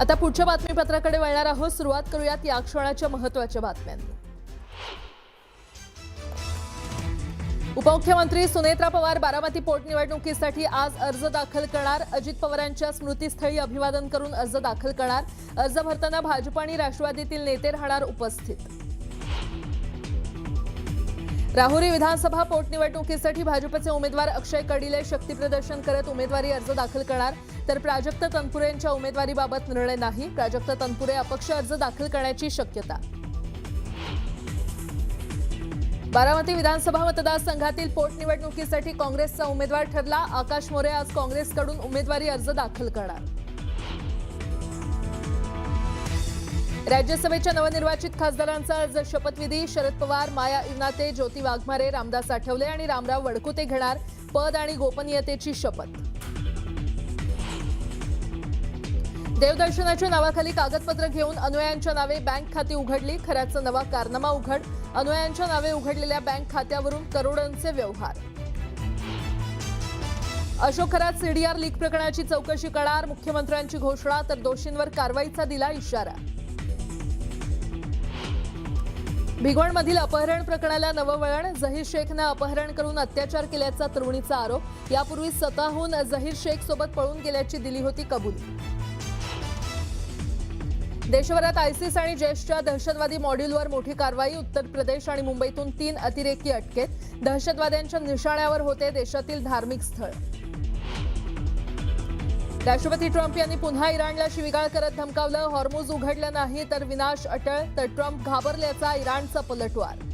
आता पुढच्या बातमीपत्राकडे वळणार आहोत। सुरुवात करूयात या क्षणाच्या महत्त्वाच्या बातम्यांनी। उपमुख्यमंत्री सुनेत्रा पवार बारामती पोटनिवडणुकीसाठी आज अर्ज दाखल करणार। अजित पवारांच्या स्मृतीस्थळी अभिवादन करून अर्ज दाखल करणार। अर्ज भरताना भाजप आणि राष्ट्रवादीतील नेते राहणार उपस्थित। राहुरी विधानसभा पोटनिवडणुकीसाठी भाजपचे उमेदवार अक्षय कडिले शक्तीप्रदर्शन करत उमेदवारी अर्ज दाखल करणार। तर प्राजक्त तनपुरेंच्या उमेदवारीबाबत निर्णय नाही। प्राजक्त तनपुरे अपक्ष अर्ज दाखल करण्याची शक्यता। बारामती विधानसभा मतदारसंघातील पोटनिवडणुकीसाठी काँग्रेसचा उमेदवार ठरला। आकाश मोरे आज काँग्रेसकडून उमेदवारी अर्ज दाखल करणार। राज्यसभेच्या नवनिर्वाचित खासदारांचा आज शपथविधी। शरद पवार, माया इवनाते, ज्योती वाघमारे, रामदास आठवले आणि रामराव वडकुते घेणार पद आणि गोपनीयतेची शपथ। देवदर्शनाच्या नावाखाली कागदपत्र घेऊन अनुयायांच्या नावे बँक खाती उघडली। खऱ्याचा नवा कारनामा उघड। अनुयायांच्या नावे उघडलेल्या बँक खात्यावरून करोडोंचे व्यवहार। अशोक खरात सीडीआर लीक प्रकरणाची चौकशी करणार। मुख्यमंत्र्यांची घोषणा, तर दोषींवर कारवाईचा दिला इशारा। भिगवणमधील अपहरण प्रकरणाला नवं वळण। झहीर शेखनं अपहरण करून अत्याचार केल्याचा तरुणीचा आरोप। यापूर्वी स्वतःहून झहीर शेख सोबत पळून गेल्याची दिली होती कबुली। देशभरात आयसिस आणि जैशच्या दहशतवादी मॉड्यूलवर मोठी कारवाई। उत्तर प्रदेश आणि मुंबईतून 3 अतिरेकी अटकेत। दहशतवाद्यांच्या निशाण्यावर होते देशातील धार्मिक स्थळ। राष्ट्रपती ट्रम्प यांनी पुन्हा इराणला शिवीगाळ करत धमकावलं। हॉर्मुझ उघडलं नाही तर विनाश अटळ। तर ट्रम्प घाबरल्याचा इराणचा पलटवार।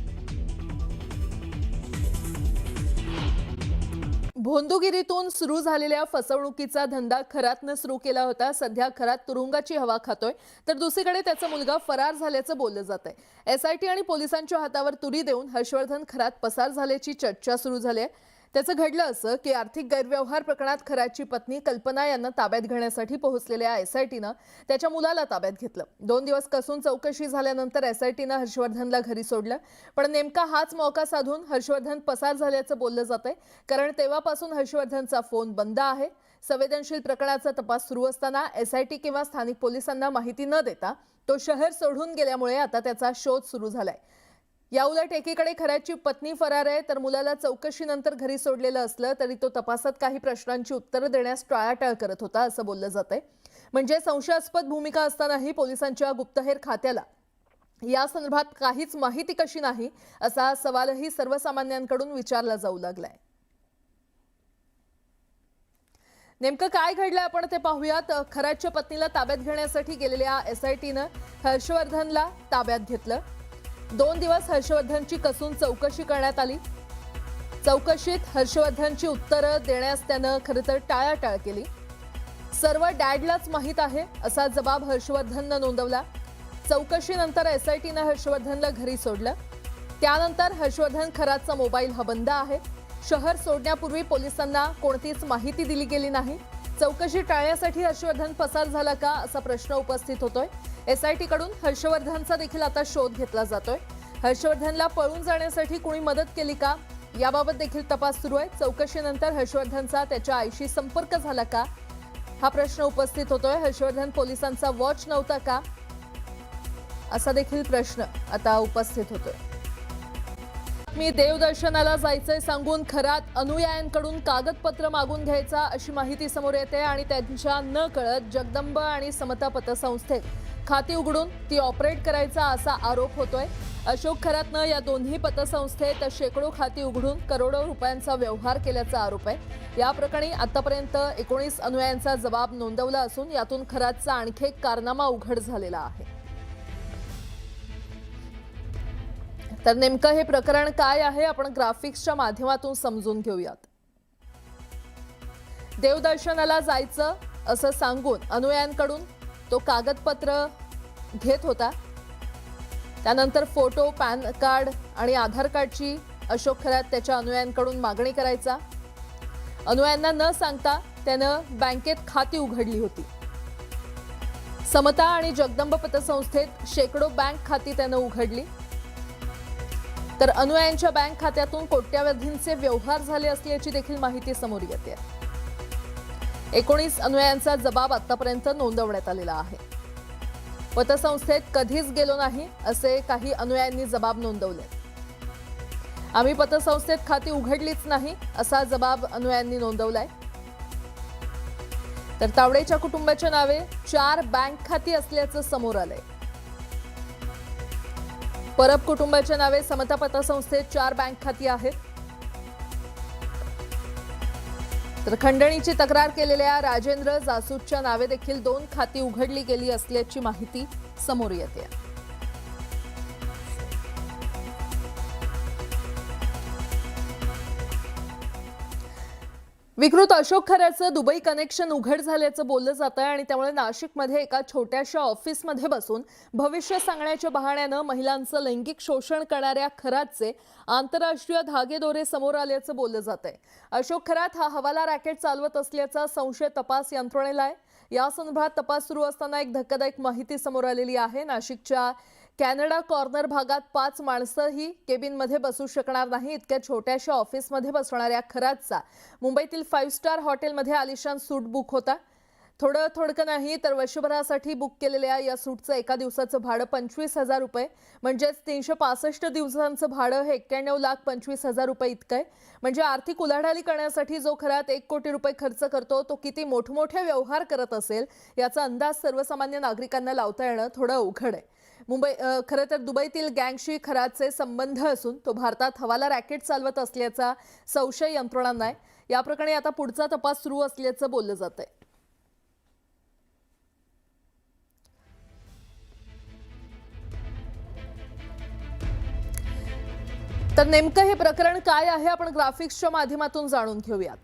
भोंदूगिरीतून सुरू झालेल्या फसवणुकीचा धंदा खरातनं सुरू केला होता। सध्या खरात तुरुंगाची हवा खातोय, तर दुसरीकडे त्याचा मुलगा फरार झाल्याचं बोललं जातंय। एसआयटी आणि पोलिसांच्या हातावर तुरी देऊन हर्षवर्धन खरात पसार झाल्याची चर्चा सुरू झाली आहे। त्याचं घडलं असं की आर्थिक गैरव्यवहार प्रकरणात खरातची पत्नी कल्पना यांना ताब्यात घेण्यासाठी पोहोचलेल्या एसआयटीनं त्याच्या मुलाला ताब्यात घेतलं। 2 दिवस कसून चौकशी झाल्यानंतर एसआयटीनं हर्षवर्धनला घरी सोडलं। पण नेमका हाच मौका साधून हर्षवर्धन पसार झाल्याचं बोललं जातंय, कारण तेव्हापासून हर्षवर्धनचा फोन बंद आहे। संवेदनशील प्रकरणाचा तपास सुरू असताना एसआयटी किंवा स्थानिक पोलिसांना माहिती न देता तो शहर सोडून गेल्यामुळे आता त्याचा शोध सुरू झालाय। याउलट एकीकडे खरातची पत्नी फरार आहे, तर मुलाला चौकशीनंतर घरी सोडलेलं असलं तरी तो तपासात काही प्रश्नांची उत्तरं देण्यास टाळाटाळ करत होता असं बोललं जातंय। म्हणजे संशयास्पद भूमिका असतानाही पोलिसांच्या गुप्तहेर खात्याला या संदर्भात काहीच माहिती कशी नाही असा सवालही सर्वसामान्यांकडून विचारला जाऊ लागलाय। नेमकं काय घडलं आपण ते पाहूयात। खरातच्या पत्नीला ताब्यात घेण्यासाठी गेलेल्या एसआयटीनं हर्षवर्धनला ताब्यात घेतलं। 2 दिवस हर्षवर्धनची कसून चौकशी करण्यात आली। चौकशीत हर्षवर्धनची उत्तरं देण्यास त्यानं खरंतर टाळाटाळ केली। सर्व डॅडलाच माहीत आहे असा जबाब हर्षवर्धननं नोंदवला। चौकशीनंतर एसआयटीनं हर्षवर्धनला घरी सोडलं। त्यानंतर हर्षवर्धन खरातचा मोबाईल हा बंद आहे। शहर सोडण्यापूर्वी पोलिसांना कोणतीच माहिती दिली गेली नाही। चौकशी टाळण्यासाठी हर्षवर्धन पसार झाला का असा प्रश्न उपस्थित होतोय। एसआयटीकडून हर्षवर्धनचा देखील आता शोध घेतला जातोय। हर्षवर्धनला पळून जाण्यासाठी कोणी मदत केली का याबाबत देखील तपास सुरू आहे। चौकशीनंतर हर्षवर्धनचा त्याच्या आईशी संपर्क झाला का हा प्रश्न उपस्थित होतोय। हर्षवर्धन पोलिसांचा वॉच नव्हता का असा देखील प्रश्न आता उपस्थित होतोय। मी देवदर्शनाला जायचंय सांगून खरात अनुयायांकडून कागदपत्र मागून घ्यायचा अशी माहिती समोर येते आणि त्यांच्या न कळत जगदंब आणि समता पतसंस्थेत खाती उघडून ती ऑपरेट करायचा असा आरोप होतोय। अशोक खरातनं या दोन्ही पतसंस्थेत शेकडो खाती उघडून करोडो रुपयांचा व्यवहार केल्याचा आरोप आहे। या प्रकरणी आतापर्यंत 19 अनुयायांचा जबाब नोंदवला असून यातून खरातचा आणखी एक कारनामा उघड झालेला आहे। तर नेमकं हे प्रकरण काय आहे आपण ग्राफिक्सच्या माध्यमातून समजून घेऊयात। देवदर्शनाला जायचं असं सांगून अनुयायांकडून तो कागदपत्र घेत होता। त्यानंतर फोटो, पॅन कार्ड आणि आधार कार्डची अशोक खरात त्याच्या अनुयायांकडून मागणी करायचा। अनुयायांना न सांगता त्यानं बँकेत खाती उघडली होती। समता आणि जगदंब पतसंस्थेत शेकडो बँक खाती त्यानं उघडली। तर अनुयायांच्या बँक खात्यातून कोट्यावधींचे व्यवहार झाले असल्याची देखील माहिती समोर येते। 19 अनुयायांचा जबाब आतापर्यंत नोंदवण्यात आलेला आहे। पतसंस्थेत कधीच गेलो नाही असे काही अनुयायांनी जबाब नोंदवले. आम्ही पतसंस्थेत खाती उघडलीच नाही असा जबाब अनुयायांनी नोंदवलाय. तर तावडेच्या कुटुंबाच्या नावे 4 बँक खाती असल्याचं समोर आलंय. परब कुटुंबाच्या नावे समता पतसंस्थेत 4 बँक खाती आहेत. तर खंडणीची तक्रार केलेल्या राजेंद्र जासूदच्या नावे देखील 2 खाती उघडली गेली असल्याची माहिती समोर येते. विकृत अशोक खऱ्याचं दुबई कनेक्शन उघड झाल्याचं बोललं जात आहे आणि त्यामुळे नाशिकमध्ये एका छोट्याशा ऑफिसमध्ये बसून भविष्य सांगण्याच्या बहाण्यानं महिलांचं लैंगिक शोषण करणाऱ्या खरातचे आंतरराष्ट्रीय धागेदोरे समोर आल्याचं बोललं जात आहे. अशोक खरात हा हवाला रॅकेट चालवत असल्याचा संशय तपास यंत्रणेला आहे. या संदर्भात तपास सुरू असताना एक धक्कादायक माहिती समोर आलेली आहे. नाशिकच्या कॅनडा कॉर्नर भागात 5 माणसंही केबिनमध्ये बसू शकणार नाही इतक्या छोट्याशा ऑफिसमध्ये बसणाऱ्या खरातचा मुंबईतील 5 स्टार हॉटेलमध्ये आलिशान सूट बुक होता. थोडकं नाही तर वर्षभरासाठी बुक केलेल्या या सूटचं एका दिवसाचं भाडं 25,000 रुपये म्हणजेच 365 दिवसांचं भाडं हे 91,25,000 रुपये इतकं आहे. म्हणजे आर्थिक उलाढाली करण्यासाठी जो खरात 1 कोटी रुपये खर्च करतो तो किती मोठमोठे व्यवहार करत असेल याचा अंदाज सर्वसामान्य नागरिकांना लावता येणं थोडं अवघड आहे. खरं तर दुबईतील गँगशी खरातचे संबंध असून तो भारतात हवाला रॅकेट चालवत असल्याचा संशय यंत्रणांना आहे. या प्रकरणी आता पुढचा तपास सुरू असल्याचं बोललं जात आहे. तर नेमकं हे प्रकरण काय आहे आपण ग्राफिक्सच्या माध्यमातून जाणून घेऊयात.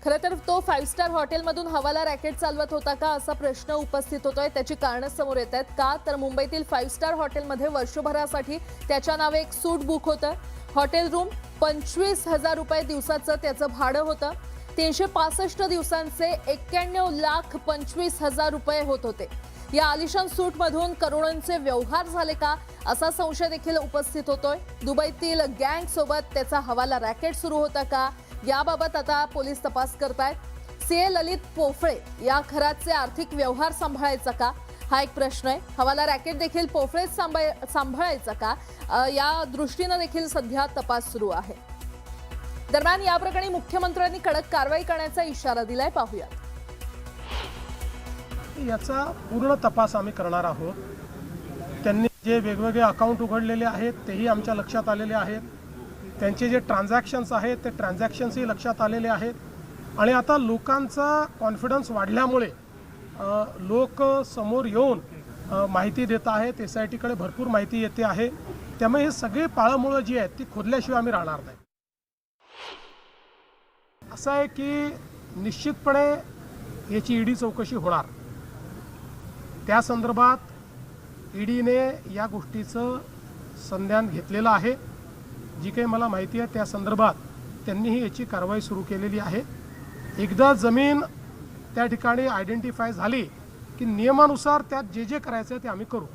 खरं तर तो 5 स्टार हॉटेलमधून हवाला रॅकेट चालवत होता का असा प्रश्न उपस्थित होतोय. त्याची कारणं समोर येत आहेत. का तर मुंबईतील 5 स्टार हॉटेलमध्ये वर्षभरासाठी त्याच्या नावे एक सूट बुक होतं. हॉटेल रूम 25,000 रुपये दिवसाचं त्याचं भाडं होतं. 365 दिवसांचे 91,25,000 रुपये होत होते. या आलिशान सूटमधून करोडोंचे व्यवहार झाले का असा संशय देखील उपस्थित होतोय. दुबईतील गँग सोबत त्याचा हवाला रॅकेट सुरू होता का याबाबत आता पोलीस तपास करतायत. सीए ललित पोफळे या खरातचे आर्थिक व्यवहार सांभाळायचा का हा एक प्रश्न आहे. हवाला रॅकेट देखील पोफळेच सांभाळायचा का या दृष्टीनं देखील सध्या तपास सुरू आहे. दरम्यान या प्रकरणी मुख्यमंत्र्यांनी कडक कारवाई करण्याचा इशारा दिलाय. पाहूयात. याचा पूर्ण तपास आम्ही करणार आहोत. त्यांनी जे वेगवेगळे अकाउंट उघडलेले आहेत तेही आमच्या लक्षात आलेले आहेत. त्यांचे जे ट्रान्झॅक्शन्स आहेत ते ट्रान्झॅक्शन्सही लक्षात आलेले आहेत. आणि आता लोकांचा कॉन्फिडन्स वाढल्यामुळे लोक समोर येऊन माहिती देत आहेत. SITकडे भरपूर माहिती येते आहे. त्यामुळे हे सगळे पाळंमुळं जी आहेत ती खोदल्याशिवाय आम्ही राहणार नाही. असं आहे की निश्चितपणे याची ED चौकशी होणार. त्या संदर्भात EDने या गोष्टीचं संज्ञान घेतलेलं आहे. जी काही मला माहिती आहे त्या संदर्भात त्यांनीही याची कारवाई सुरू केलेली आहे. एकदा जमीन त्या ठिकाणी आयडेंटिफाय झाली की नियमानुसार त्यात जे जे करायचं ते आम्ही करू.